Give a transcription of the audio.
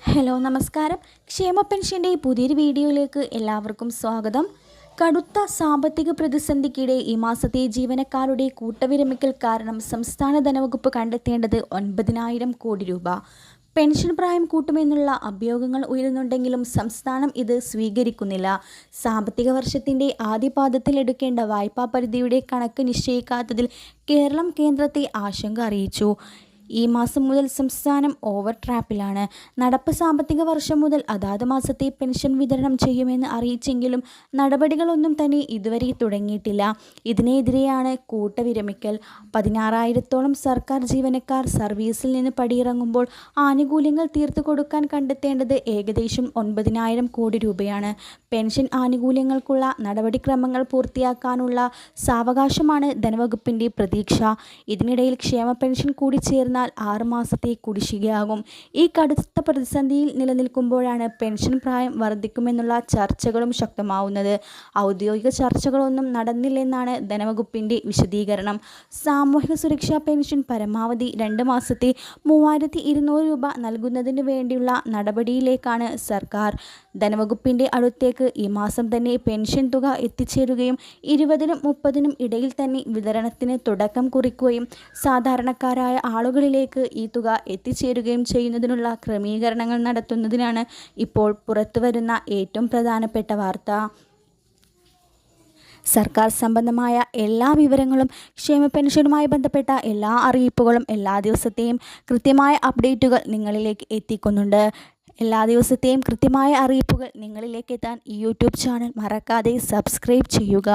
Hello നമസ്കാരം. ക്ഷേമ പെൻഷൻ്റെ പുതിയൊരു വീഡിയോയിലേക്ക് എല്ലാവർക്കും സ്വാഗതം. കടുത്ത സാമ്പത്തിക പ്രതിസന്ധിക്കിടെ ഈ മാസത്തെ ജീവനക്കാരുടെ കൂട്ടവിരമിക്കൽ കാരണം സംസ്ഥാന ധനവകുപ്പ് കണ്ടെത്തേണ്ടത് 9,000 കോടി രൂപ. പെൻഷൻ പ്രായം കൂട്ടുമെന്നുള്ള അഭ്യൂഹങ്ങൾ ഉയരുന്നുണ്ടെങ്കിലും സംസ്ഥാനം ഇത് സ്വീകരിക്കുന്നില്ല. സാമ്പത്തിക വർഷത്തിൻ്റെ ആദ്യപാദത്തിൽ എടുക്കേണ്ട വായ്പാ പരിധിയുടെ കണക്ക് നിശ്ചയിക്കാത്തതിൽ കേരളം കേന്ദ്രത്തെ ആശങ്ക അറിയിച്ചു. ഈ മാസം മുതൽ സംസ്ഥാനം ഓവർ ട്രാപ്പിലാണ്. നടപ്പ് സാമ്പത്തിക വർഷം മുതൽ അതാത് മാസത്തെ പെൻഷൻ വിതരണം ചെയ്യുമെന്ന് അറിയിച്ചെങ്കിലും നടപടികളൊന്നും തന്നെ ഇതുവരെ തുടങ്ങിയിട്ടില്ല. ഇതിനെതിരെയാണ് കൂട്ടവിരമിക്കൽ. 16,000-ഓളം സർക്കാർ ജീവനക്കാർ സർവീസിൽ നിന്ന് പടിയിറങ്ങുമ്പോൾ ആനുകൂല്യങ്ങൾ തീർത്തു കൊടുക്കാൻ കണ്ടെത്തേണ്ടത് ഏകദേശം 9,000 കോടി രൂപയാണ്. പെൻഷൻ ആനുകൂല്യങ്ങൾക്കുള്ള നടപടിക്രമങ്ങൾ പൂർത്തിയാക്കാനുള്ള സാവകാശമാണ് ധനവകുപ്പിൻ്റെ പ്രതീക്ഷ. ഇതിനിടയിൽ ക്ഷേമ പെൻഷൻ കൂടി ചേർന്നാൽ 6 മാസത്തെ കുടിശ്ശികയാകും. ഈ കടുത്ത പ്രതിസന്ധിയിൽ നിലനിൽക്കുമ്പോഴാണ് പെൻഷൻ പ്രായം വർദ്ധിക്കുമെന്നുള്ള ചർച്ചകളും ശക്തമാവുന്നത്. ഔദ്യോഗിക ചർച്ചകളൊന്നും നടന്നില്ലെന്നാണ് ധനവകുപ്പിൻ്റെ വിശദീകരണം. സാമൂഹിക സുരക്ഷാ പെൻഷൻ പരമാവധി 2 മാസത്തെ 3,200 രൂപ നൽകുന്നതിന് വേണ്ടിയുള്ള നടപടിയിലേക്കാണ് സർക്കാർ. ധനവകുപ്പിൻ്റെ അടുത്തേക്ക് ഈ മാസം തന്നെ പെൻഷൻ തുക എത്തിച്ചേരുകയും 20-നും 30-നും ഇടയിൽ തന്നെ വിതരണത്തിന് തുടക്കം കുറിക്കുകയും സാധാരണക്കാരായ ആളുകളിലേക്ക് ഈ തുക എത്തിച്ചേരുകയും ചെയ്യുന്നതിനുള്ള ക്രമീകരണങ്ങൾ നടത്തുന്നതിനാണ് ഇപ്പോൾ പുറത്തുവരുന്ന ഏറ്റവും പ്രധാനപ്പെട്ട വാർത്ത. സർക്കാർ സംബന്ധമായ എല്ലാ വിവരങ്ങളും ക്ഷേമ പെൻഷനുമായി ബന്ധപ്പെട്ട എല്ലാ അറിയിപ്പുകളും എല്ലാ ദിവസത്തെയും കൃത്യമായ അപ്ഡേറ്റുകൾ നിങ്ങളിലേക്ക് എത്തിക്കുന്നുണ്ട്. എല്ലാ ദിവസത്തെയും കൃത്യമായ അറിയിപ്പുകൾ നിങ്ങളിലേക്ക് എത്താൻ ഈ യൂട്യൂബ് ചാനൽ മറക്കാതെ സബ്സ്ക്രൈബ് ചെയ്യുക.